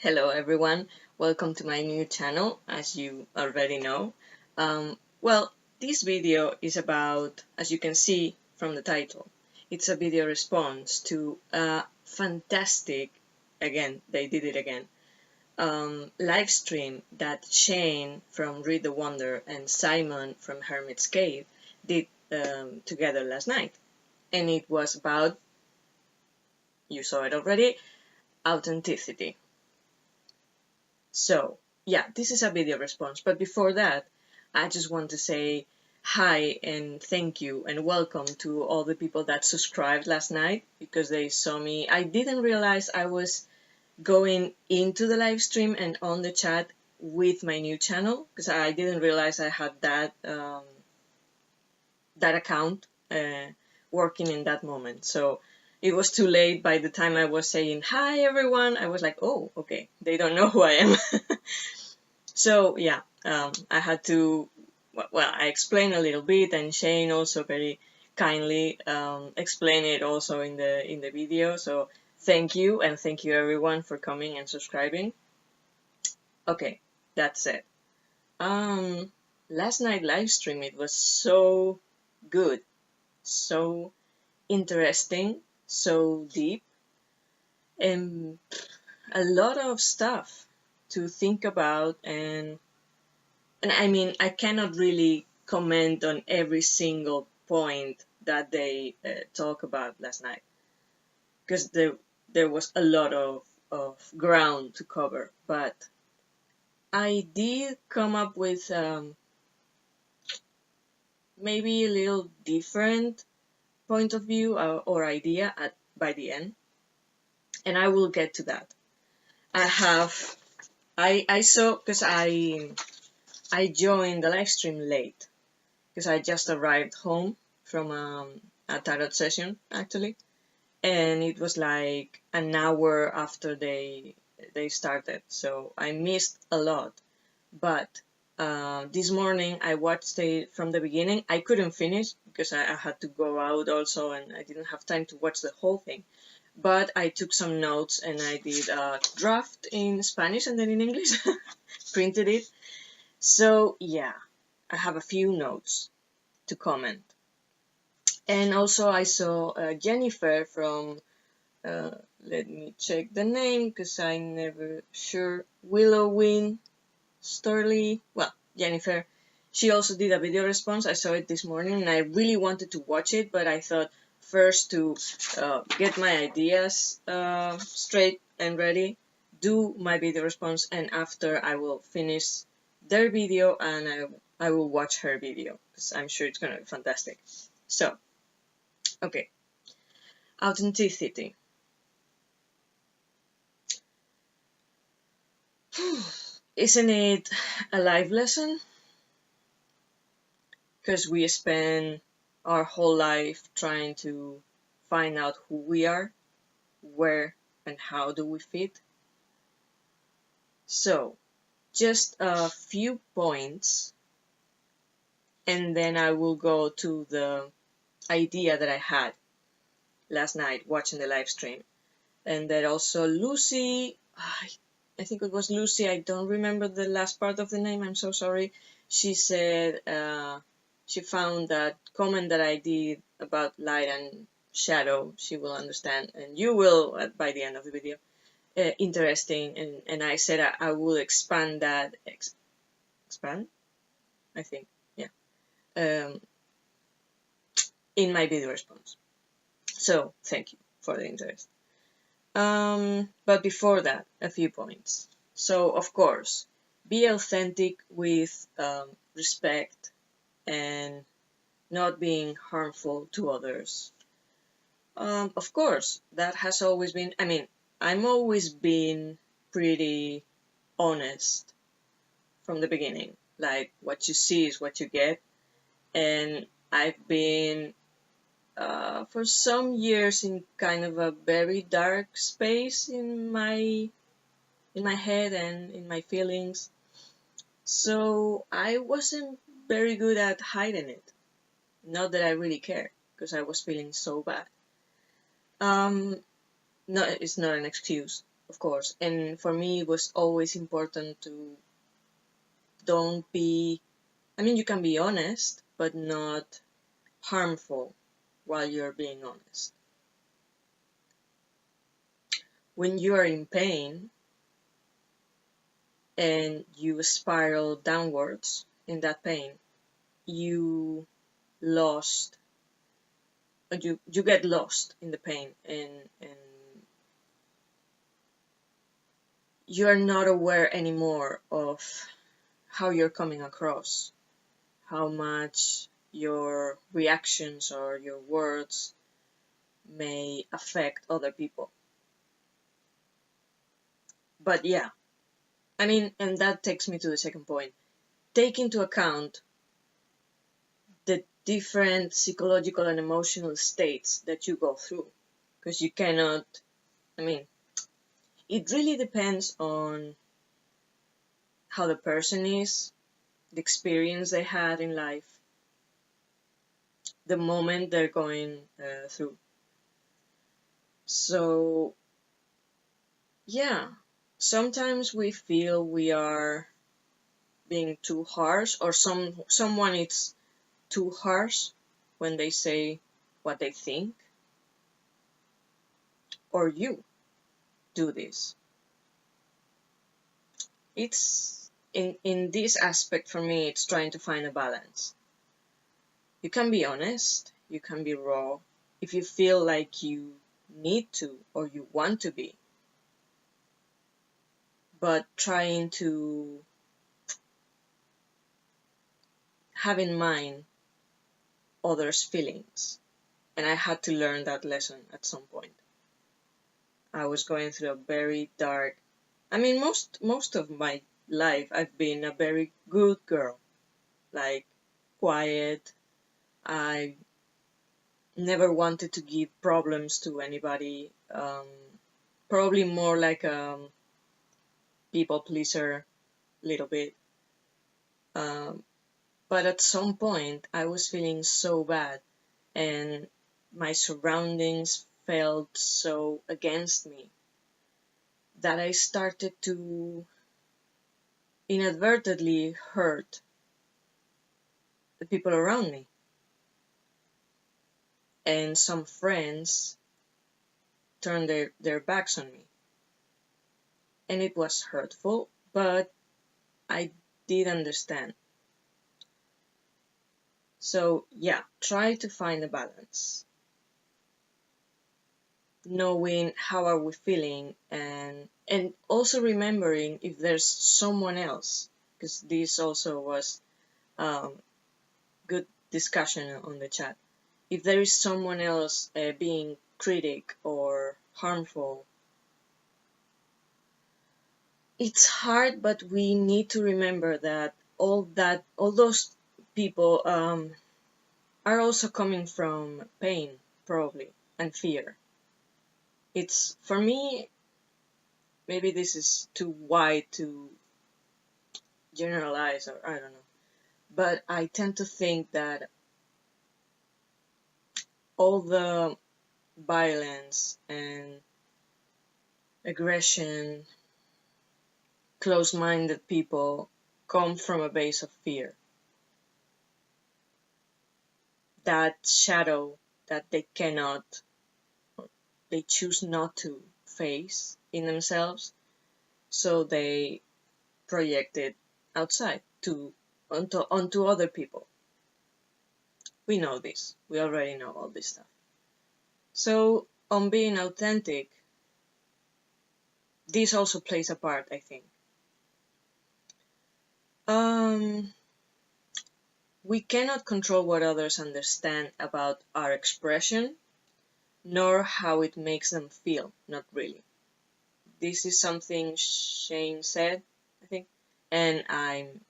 Hello everyone, welcome to my new channel, as you already know. Well, this video is about, as you can see from the title, it's a video response to a fantastic, again, they did it again, live stream that Shane from Read the Wonder and Simon from Hermit's Cave did together last night. And it was about, you saw it already, authenticity. So, yeah, this is a video response, but before that, I just want to say hi and thank you and welcome to all the people that subscribed last night because they saw me. I didn't realize I was going into the live stream and on the chat with my new channel because I didn't realize I had that that account working in that moment. So it was too late. By the time I was saying hi everyone, I was like, oh, okay, they don't know who I am. So yeah, I had to, well, I explained a little bit, and Shane also very kindly explained it also in the video. So thank you, and thank you everyone for coming and subscribing. Okay, that's it. Last night live stream, it was so good, so interesting, so deep, and a lot of stuff to think about. And I mean, I cannot really comment on every single point that they talk about last night because there was a lot of ground to cover. But I did come up with maybe a little different point of view or idea by the end, and I will get to that. I saw, because I joined the live stream late because I just arrived home from a tarot session actually, and it was like an hour after they started, so I missed a lot. But this morning I watched it from the beginning. I couldn't finish because I had to go out also, and I didn't have time to watch the whole thing. But I took some notes and I did a draft in Spanish and then in English, printed it. So yeah, I have a few notes to comment. And also I saw Jennifer from, let me check the name because I'm never sure, Willowwing Storley. Well, Jennifer, she also did a video response. I saw it this morning and I really wanted to watch it, but I thought first to get my ideas straight and ready, do my video response, and after I will finish their video and I will watch her video because I'm sure it's gonna be fantastic. So, okay, authenticity. Isn't it a life lesson? Because we spend our whole life trying to find out who we are, where and how do we fit. So, just a few points, and then I will go to the idea that I had last night watching the live stream. And that also Lucy, I think it was Lucy, I don't remember the last part of the name, I'm so sorry. She said she found that comment that I did about light and shadow, she will understand, and you will by the end of the video, interesting. And I said I will expand that, expand? I think, yeah, in my video response. So, thank you for the interest. But before that, a few points. So, of course, be authentic with respect and not being harmful to others. Of course, that has always been, I mean, I'm always been pretty honest from the beginning. Like, what you see is what you get. And I've been for some years in kind of a very dark space in my head and in my feelings. So I wasn't very good at hiding it. Not that I really cared, because I was feeling so bad. No, it's not an excuse, of course. And for me, it was always important to don't be, I mean, you can be honest, but not harmful while you're being honest. When you are in pain and you spiral downwards in that pain, you lost, you get lost in the pain, and you are not aware anymore of how you're coming across, how much your reactions or your words may affect other people. But yeah, I mean, and that takes me to the second point. Take into account the different psychological and emotional states that you go through, because you cannot, I mean, it really depends on how the person is, the experience they had in life, the moment they're going through. So, yeah, sometimes we feel we are being too harsh, or someone is too harsh when they say what they think, or you do this. It's in this aspect for me, it's trying to find a balance. You can be honest, you can be raw if you feel like you need to or you want to be, but trying to have in mind others' feelings. And I had to learn that lesson at some point. I was going through a very dark, I mean, most of my life I've been a very good girl, like quiet. I never wanted to give problems to anybody. Probably more like a people pleaser, a little bit. Um, but at some point, I was feeling so bad, and my surroundings felt so against me that I started to inadvertently hurt the people around me. And some friends turned their backs on me. And it was hurtful, but I did understand. So yeah, try to find a balance. Knowing how are we feeling, and also remembering if there's someone else, because this also was good discussion on the chat. If there is someone else being critic or harmful, it's hard, but we need to remember that all those people are also coming from pain, probably, and fear. It's, for me, maybe this is too wide to generalize, or I don't know, but I tend to think that all the violence and aggression, close-minded people come from a base of fear. That shadow that they cannot, they choose not to face in themselves, so they project it outside onto other people. We know this. We already know all this stuff. So on being authentic, this also plays a part, I think. We cannot control what others understand about our expression, nor how it makes them feel, not really. This is something Shane said, I think, and I'm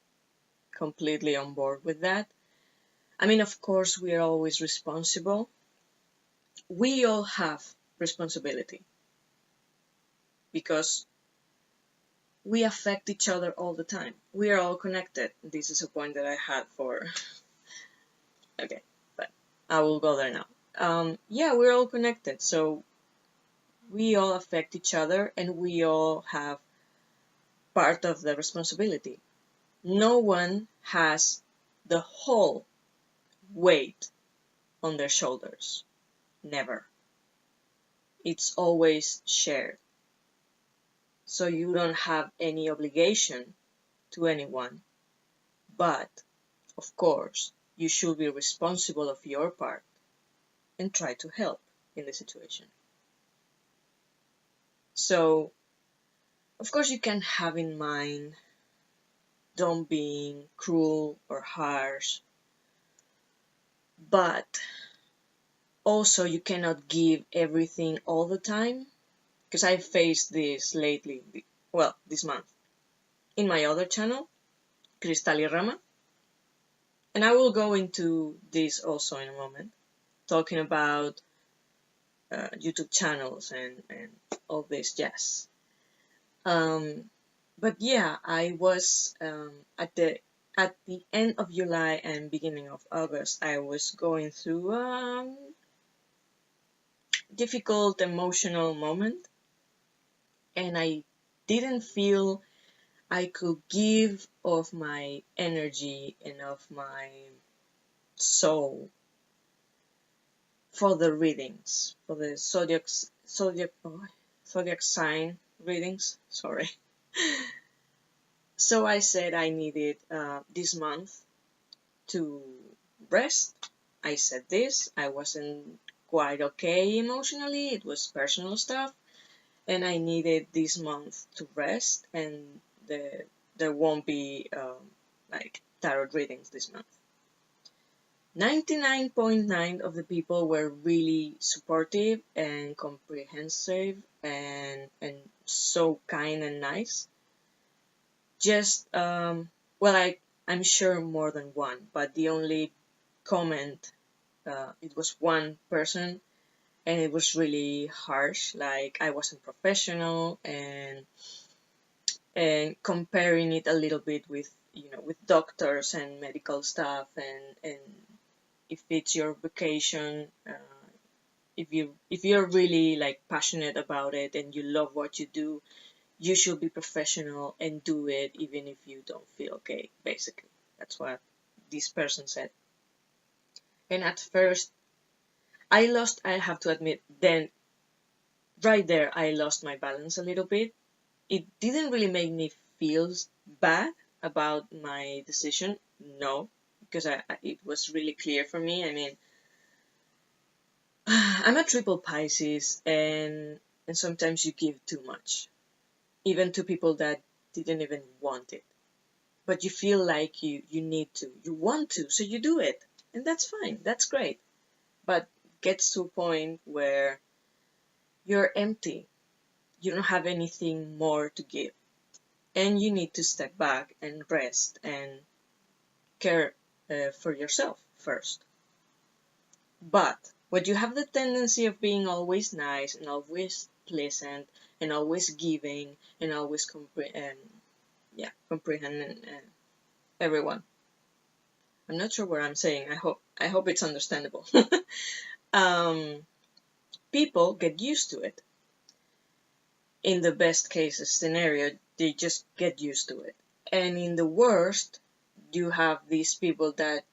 completely on board with that. I mean, of course, we are always responsible. We all have responsibility because we affect each other all the time. We are all connected. This is a point that I had for... Okay, but I will go there now. Yeah, we're all connected, so We all affect each other, and we all have part of the responsibility. No one has the whole weight on their shoulders. Never. It's always shared. So you don't have any obligation to anyone, but of course, you should be responsible of your part and try to help in the situation. So, of course, you can have in mind don't being cruel or harsh, but also you cannot give everything all the time, because I faced this lately, well, this month, in my other channel, Cristal y Rama, and I will go into this also in a moment, talking about YouTube channels and all this jazz. But yeah, I was at the end of July and beginning of August, I was going through a difficult emotional moment, and I didn't feel I could give of my energy and of my soul for the readings, for the zodiac sign readings. Sorry. So I said I needed this month to rest. I said this. I wasn't quite okay emotionally. It was personal stuff, and I needed this month to rest. And there won't be like tarot readings this month. 99.9% of the people were really supportive and comprehensive and so kind and nice. Just well, I'm sure more than one, but the only comment, it was one person, and it was really harsh, like I wasn't professional, and comparing it a little bit with, with doctors and medical stuff, and if it's your vocation, if you're really like passionate about it and you love what you do, you should be professional and do it even if you don't feel okay, basically. That's what this person said. And at first, I have to admit, then right there, I lost my balance a little bit. It didn't really make me feel bad about my decision, no, because it was really clear for me. I mean, I'm a triple Pisces, and sometimes you give too much, even to people that didn't even want it. But you feel like you need to, you want to, so you do it. And that's fine, that's great. But it gets to a point where you're empty. You don't have anything more to give. And you need to step back and rest and care for yourself first. But when you have the tendency of being always nice and always pleasant and always giving and always comprehending everyone. I'm not sure what I'm saying. I hope it's understandable. People get used to it. In the best case scenario, they just get used to it. And in the worst, you have these people that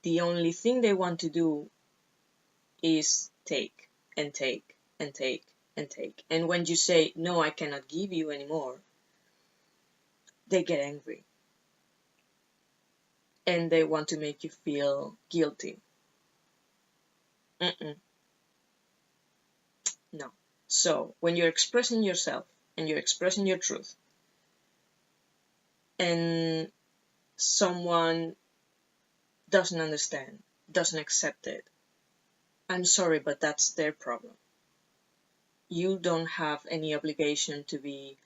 the only thing they want to do is take and take and take and take. And when you say, no, I cannot give you anymore, they get angry. And they want to make you feel guilty. No. So, when you're expressing yourself and you're expressing your truth, and someone doesn't understand, doesn't accept it, I'm sorry, but that's their problem. You don't have any obligation to be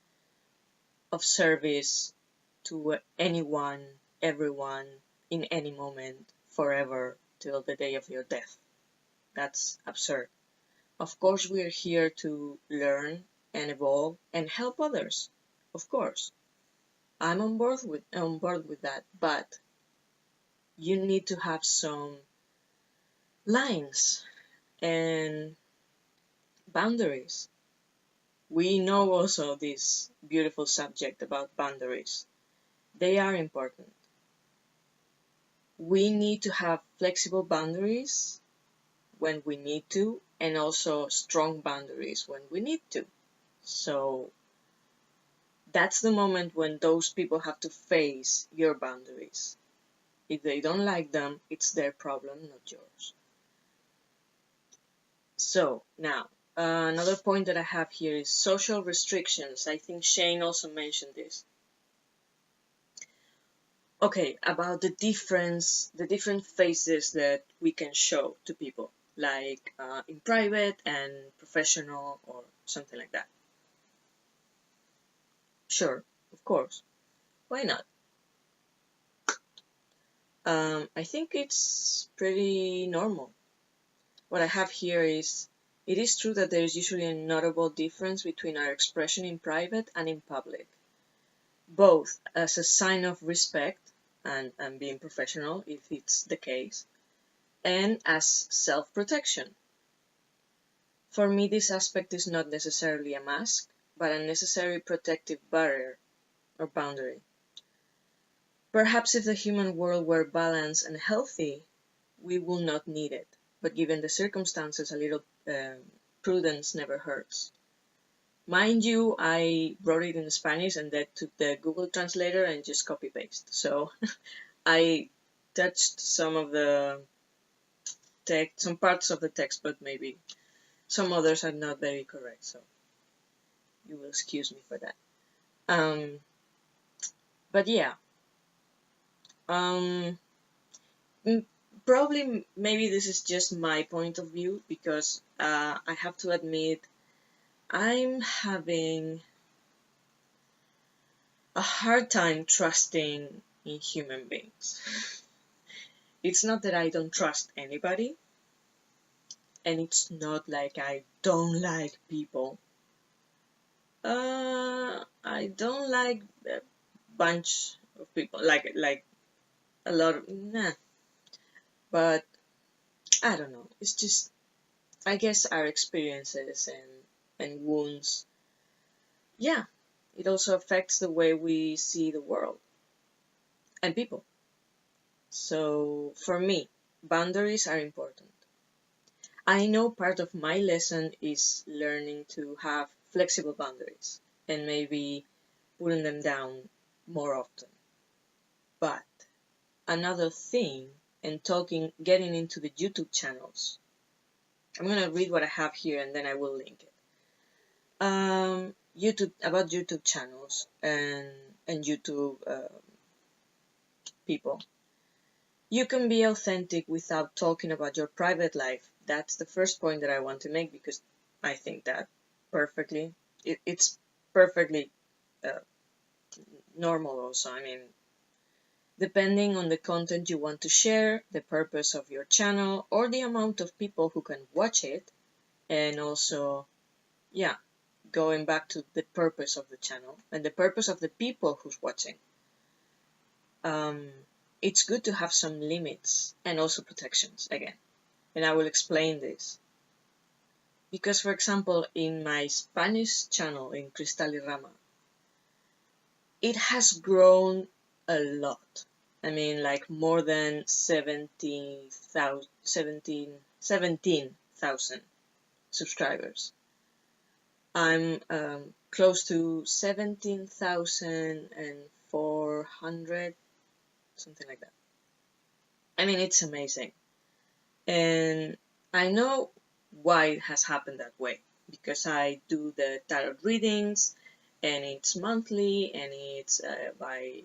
of service to anyone, everyone, in any moment, forever, till the day of your death. That's absurd. Of course, we're here to learn and evolve and help others. Of course, I'm on board with that, but you need to have some lines and boundaries. we know also this beautiful subject about boundaries. They are important. We need to have flexible boundaries when we need to, and also strong boundaries when we need to. So that's the moment when those people have to face your boundaries. If they don't like them, it's their problem, not yours. So now, another point that I have here is social restrictions. I think Shane also mentioned this. Okay, about the different faces that we can show to people, like in private and professional or something like that. Sure, of course. Why not? I think it's pretty normal. What I have here is, it is true that there is usually a notable difference between our expression in private and in public, both as a sign of respect and being professional, if it's the case, and as self-protection. For me, this aspect is not necessarily a mask, but a necessary protective barrier or boundary. Perhaps if the human world were balanced and healthy, we will not need it, but given the circumstances, a little prudence never hurts. Mind you, I wrote it in Spanish and then took the Google Translator and just copy paste. So I touched some of the text, some parts of the text, but maybe some others are not very correct. So you will excuse me for that. But yeah, um, probably maybe this is just my point of view, because I have to admit I'm having a hard time trusting in human beings. It's not that I don't trust anybody, and it's not like I don't like people. I don't like a bunch of people, like a lot of nah. But I don't know. It's just, I guess our experiences and wounds, yeah, it also affects the way we see the world and people. So for me, boundaries are important. I know part of my lesson is learning to have flexible boundaries and maybe putting them down more often. But another thing, and getting into the YouTube channels. I'm gonna read what I have here and then I will link it. About YouTube channels and YouTube people. You can be authentic without talking about your private life. That's the first point that I want to make, because I think that it's perfectly uh, normal also. I mean, depending on the content you want to share, the purpose of your channel, or the amount of people who can watch it, and also, yeah, going back to the purpose of the channel and the purpose of the people who's watching. It's good to have some limits and also protections again. And I will explain this. Because, for example, in my Spanish channel in Cristal y Rama, it has grown a lot. I mean, like more than 17,000 subscribers. I'm close to 17,400, something like that. I mean, it's amazing. And I know why it has happened that way, because I do the tarot readings, and it's monthly, and it's by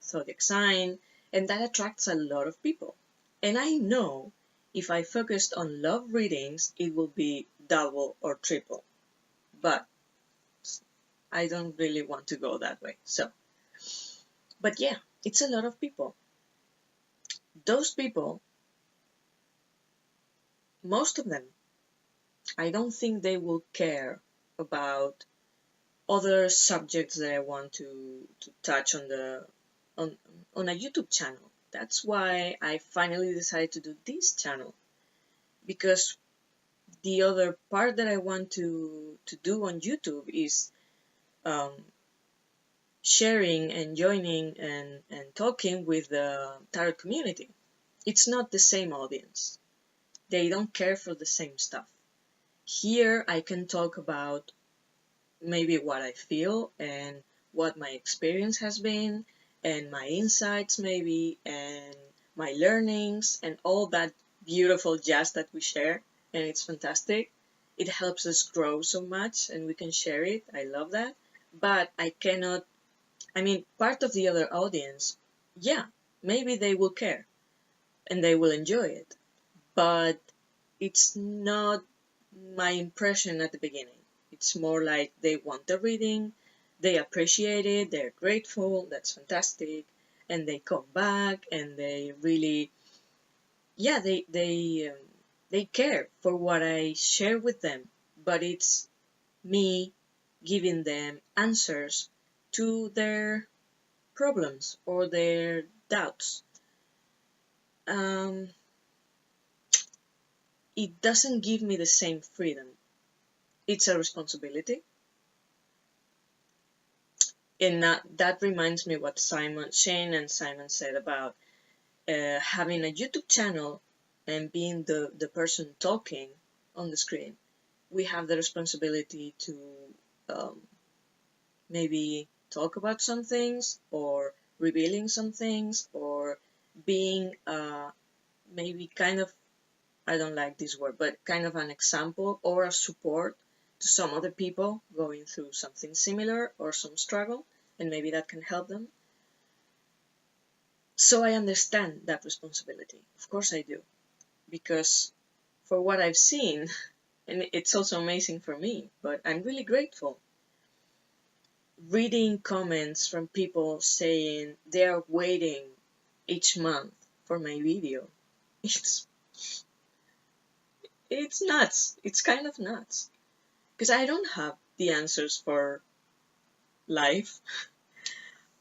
zodiac sign, and that attracts a lot of people. And I know if I focused on love readings, it will be double or triple. But I don't really want to go that way. So, but yeah, it's a lot of people. Those people, most of them, I don't think they will care about other subjects that I want to touch on a YouTube channel. That's why I finally decided to do this channel, because the other part that I want to do on YouTube is um, sharing and joining and talking with the tarot community. It's not the same audience. They don't care for the same stuff. Here I can talk about maybe what I feel and what my experience has been and my insights maybe and my learnings and all that beautiful jazz that we share, and it's fantastic. It helps us grow so much and we can share it. I love that. But I cannot, I mean, part of the other audience, yeah, maybe they will care and they will enjoy it, but it's not my impression at the beginning. It's more like they want the reading, they appreciate it, they're grateful, that's fantastic, and they come back and they really, yeah, they care for what I share with them, but it's me giving them answers to their problems or their doubts. Um, it doesn't give me the same freedom. It's a responsibility. And that reminds me what Shane and Simon said about having a YouTube channel and being the person talking on the screen. We have the responsibility to um, maybe talk about some things or revealing some things or being maybe kind of, I don't like this word, but kind of an example or a support to some other people going through something similar or some struggle, and maybe that can help them. So I understand that responsibility. Of course I do. Because for what I've seen, and it's also amazing for me, but I'm really grateful. Reading comments from people saying they're waiting each month for my video. It's nuts. It's kind of nuts. Because I don't have the answers for life.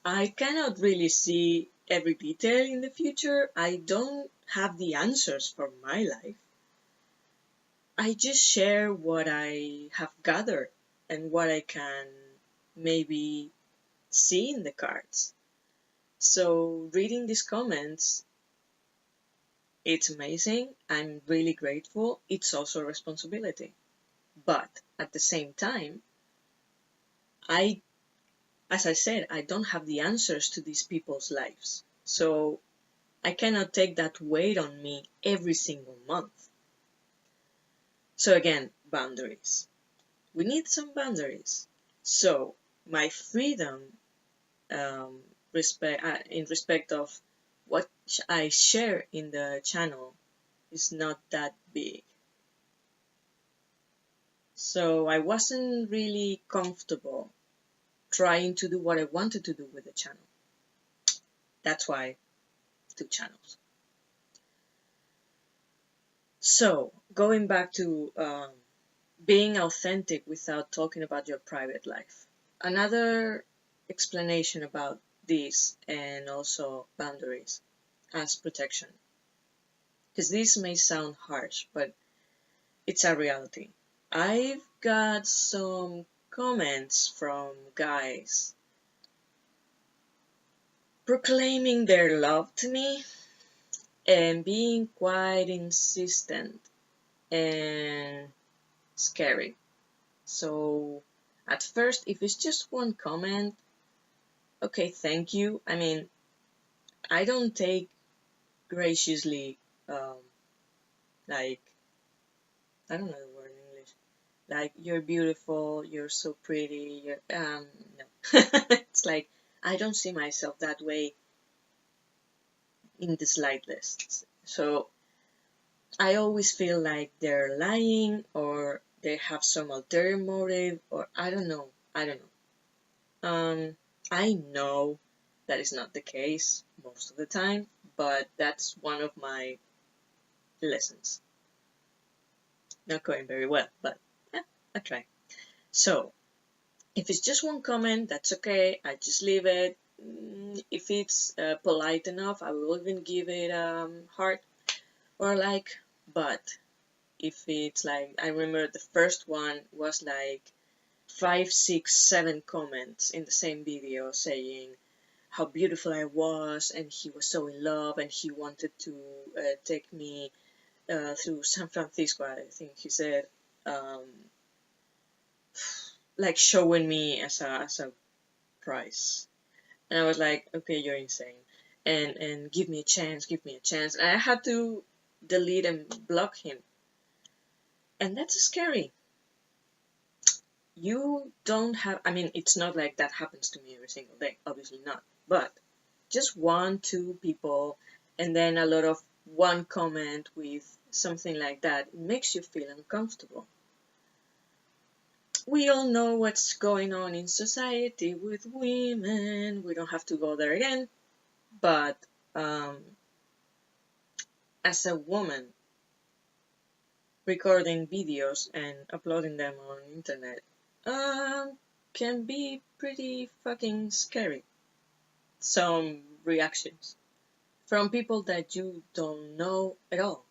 I cannot really see every detail in the future. I don't have the answers for my life. I just share what I have gathered and what I can maybe see in the cards. So reading these comments, it's amazing. I'm really grateful. It's also a responsibility. But at the same time, as I said, I don't have the answers to these people's lives. So I cannot take that weight on me every single month. So again, boundaries. We need some boundaries. So my freedom in respect of what I share in the channel is not that big. So I wasn't really comfortable trying to do what I wanted to do with the channel. That's why 2 channels. So going back to being authentic without talking about your private life. Another explanation about this and also boundaries as protection. Because this may sound harsh, but it's a reality. I've got some comments from guys proclaiming their love to me and being quite insistent and scary. So at first, if it's just one comment, okay, thank you. I mean, I don't take graciously, like, I don't know the word in English, like, you're beautiful, you're so pretty, no. It's like, I don't see myself that way in the slightest. So I always feel like they're lying or they have some ulterior motive or I don't know. I know that is not the case most of the time, but that's one of my lessons. Not going very well, but yeah, I try. So if it's just one comment, that's okay. I just leave it. If it's polite enough, I will even give it heart or like. But if it's like, I remember the first one was like 5, 6, 7 comments in the same video saying how beautiful I was, and he was so in love, and he wanted to take me through San Francisco, I think he said, um, like showing me as a prize. And I was like, okay, you're insane. And give me a chance, give me a chance. And I had to delete and block him. And that's scary. You don't have, I mean, it's not like that happens to me every single day, obviously not. But just 1, 2 people, and then a lot of one comment with something like that, it makes you feel uncomfortable. We all know what's going on in society with women. We don't have to go there again. But as a woman, recording videos and uploading them on internet can be pretty fucking scary. Some reactions from people that you don't know at all,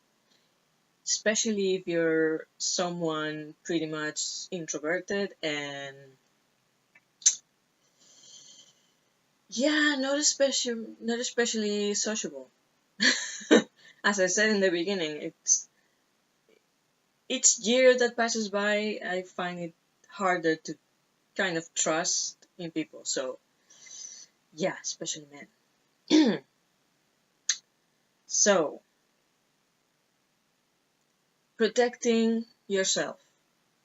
especially if you're someone pretty much introverted and not especially sociable. As I said in the beginning, it's each year that passes by, I find it harder to kind of trust in people. So yeah, especially men. So protecting yourself,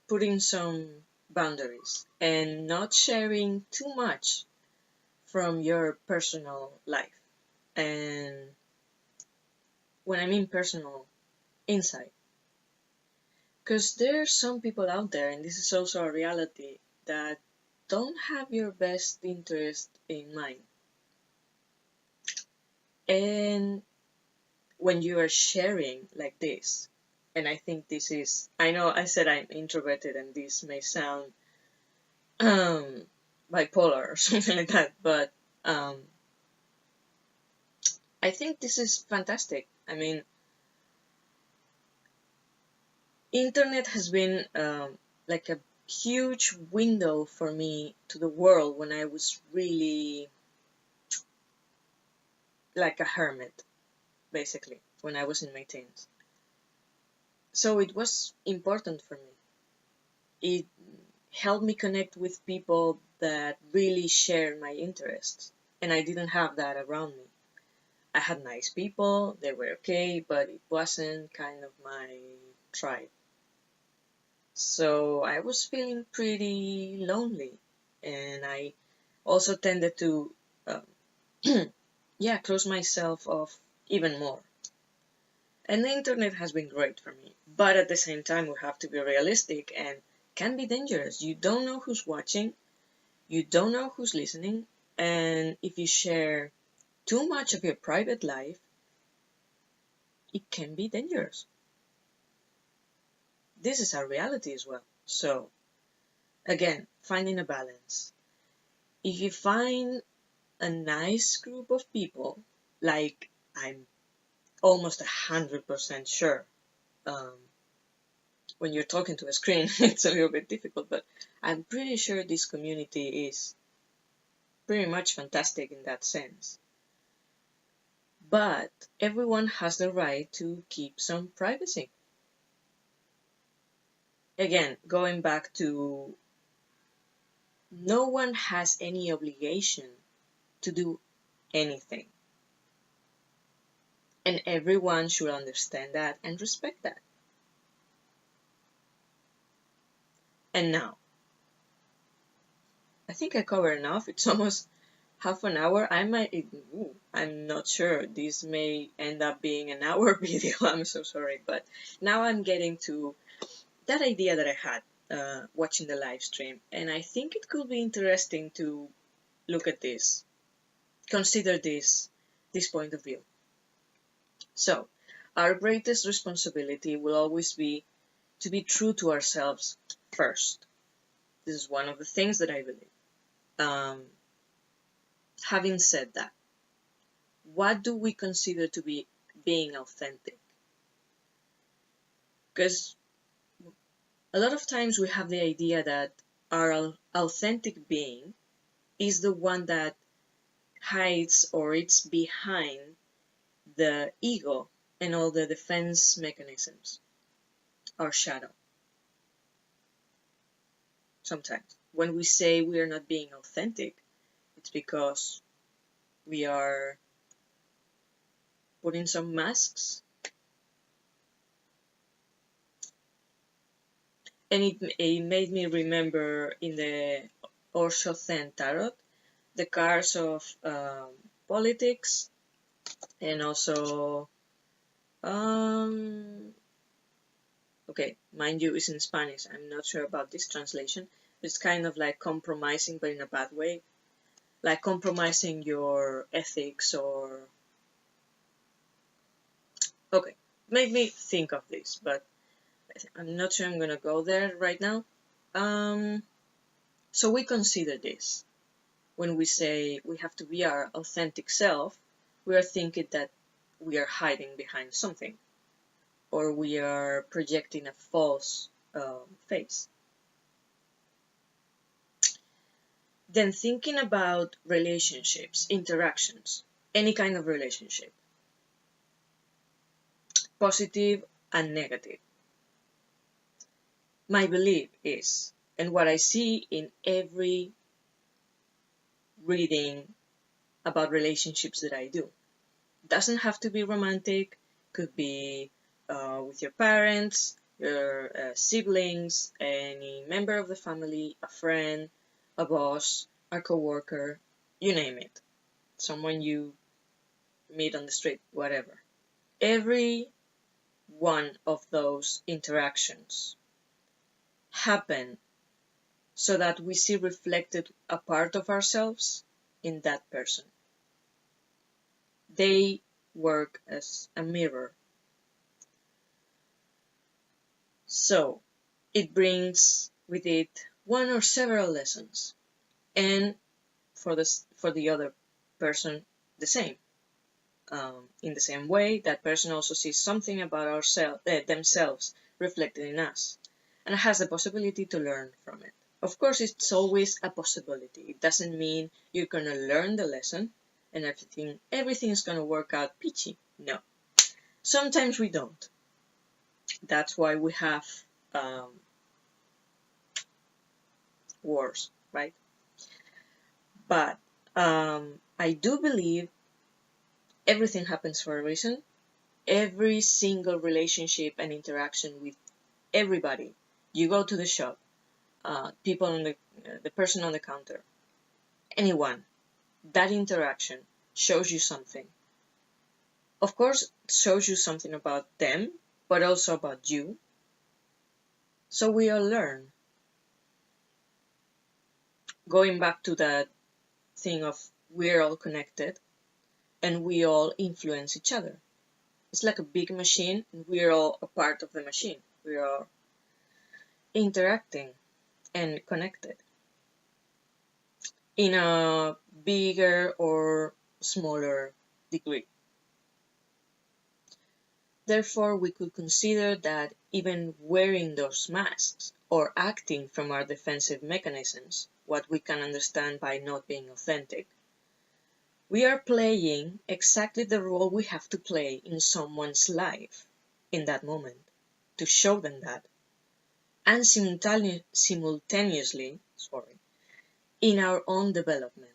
putting some boundaries, and not sharing too much from your personal life. And when I mean personal, inside. Because there are some people out there, and this is also a reality, that don't have your best interest in mind. And when you are sharing like this, and I think this is, I know I said I'm introverted and this may sound bipolar or something like that, but I think this is fantastic. I mean, internet has been like a huge window for me to the world when I was really like a hermit, basically, when I was in my teens. So it was important for me. It helped me connect with people that really share my interests, and I didn't have that around me. I had nice people, they were okay, but it wasn't kind of my tribe. So I was feeling pretty lonely, and I also tended to, um, yeah, close myself off even more. And the internet has been great for me, but at the same time, we have to be realistic and can be dangerous. You don't know who's watching, you don't know who's listening, and if you share too much of your private life, it can be dangerous. This is our reality as well. So, again, finding a balance. If you find a nice group of people, like I'm almost 100% sure, when you're talking to a screen, it's a little bit difficult, but I'm pretty sure this community is pretty much fantastic in that sense. But everyone has the right to keep some privacy. Again, going back to no one has any obligation to do anything. And everyone should understand that and respect that. And now, I think I covered enough. It's almost half an hour. I'm not sure. This may end up being an hour video. I'm so sorry. But now I'm getting to that idea that I had watching the live stream. And I think it could be interesting to look at this, consider this point of view. So, our greatest responsibility will always be to be true to ourselves first. This is one of the things that I believe. Having said that, what do we consider to be being authentic? Because a lot of times we have the idea that our authentic being is the one that hides or it's behind the ego and all the defense mechanisms, our shadow. Sometimes when we say we are not being authentic, it's because we are putting some masks. And it made me remember in the Osho Zen Tarot, the cards of politics, and also, okay, mind you, it's in Spanish. I'm not sure about this translation. It's kind of like compromising, but in a bad way. Like compromising your ethics or... Okay, made me think of this, but I'm not sure I'm gonna go there right now. So we consider this. When we say we have to be our authentic self, we are thinking that we are hiding behind something, or we are projecting a false face. Then thinking about relationships, interactions, any kind of relationship, positive and negative. My belief is, and what I see in every reading about relationships that I do, doesn't have to be romantic, could be with your parents, your siblings, any member of the family, a friend, a boss, a coworker, you name it, someone you meet on the street, whatever. Every one of those interactions happen so that we see reflected a part of ourselves in that person. They work as a mirror. So it brings with it one or several lessons, and for the other person the same. In the same way, that person also sees something about themselves reflected in us, and has the possibility to learn from it. Of course, it's always a possibility. It doesn't mean you're gonna learn the lesson and everything is gonna work out peachy. No. Sometimes we don't. That's why we have wars, right? But I do believe everything happens for a reason. Every single relationship and interaction with everybody. You go to the shop, people on the person on the counter, anyone. That interaction shows you something. Of course, it shows you something about them, but also about you. So we all learn. Going back to that thing of we're all connected and we all influence each other. It's like a big machine and we're all a part of the machine. We are interacting and connected in a bigger or smaller degree. Therefore, we could consider that even wearing those masks or acting from our defensive mechanisms, what we can understand by not being authentic, we are playing exactly the role we have to play in someone's life in that moment to show them that, and simultaneously, in our own development.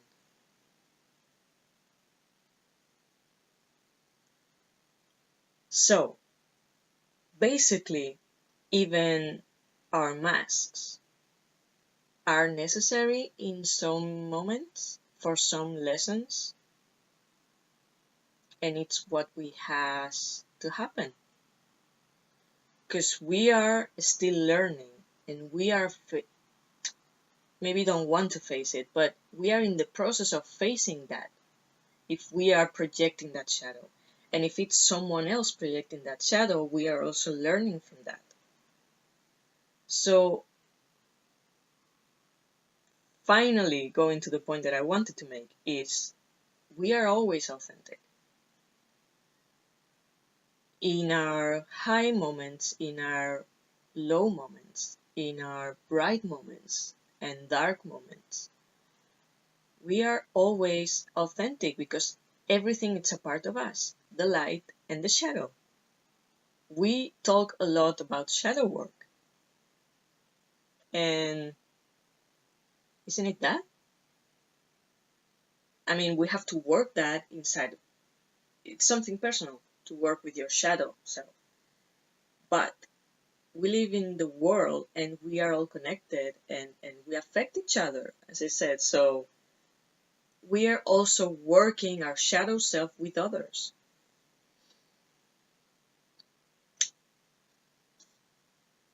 So, basically, even our masks are necessary in some moments for some lessons, and it's what we has to happen. Because we are still learning, and we are maybe don't want to face it, but we are in the process of facing that if we are projecting that shadow. And if it's someone else projecting that shadow, we are also learning from that. So, finally, going to the point that I wanted to make is we are always authentic. in our high moments, in our low moments, in our bright moments and dark moments. We are always authentic because everything is a part of us, the light and the shadow. We talk a lot about shadow work, and isn't it that? I mean, we have to work that inside. It's something personal to work with your shadow self. But we live in the world and we are all connected and we affect each other, as I said. So we are also working our shadow self with others.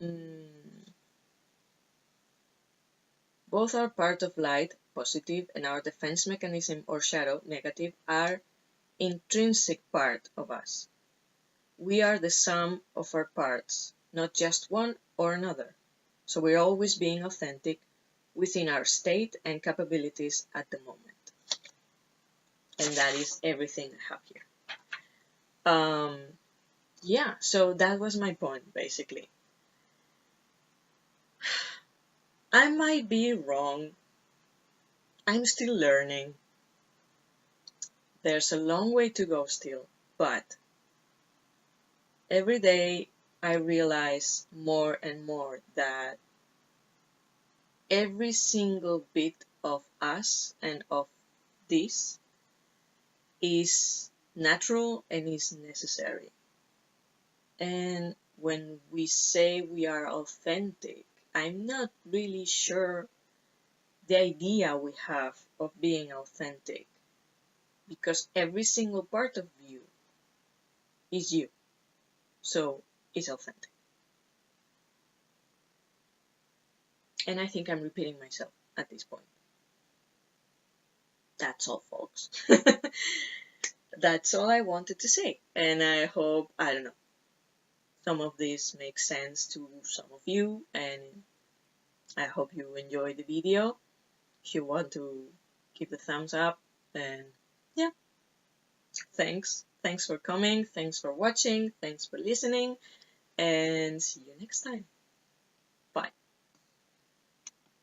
Mm, both are part of light, positive, and our defense mechanism or shadow, negative, are intrinsic part of us. We are the sum of our parts, not just one or another. So we're always being authentic within our state and capabilities at the moment. And that is everything I have here. Yeah, so that was my point, basically. I might be wrong. I'm still learning. There's a long way to go still, but every day I realize more and more that every single bit of us and of this is natural and is necessary. And when we say we are authentic, I'm not really sure the idea we have of being authentic, because every single part of you is you, so it's authentic. And I think I'm repeating myself at this point. That's all, folks. That's all I wanted to say, and I hope, I don't know, some of this makes sense to some of you, and I hope you enjoyed the video. If you want to give a thumbs up, and yeah, thanks for coming, thanks for watching, thanks for listening, and see you next time.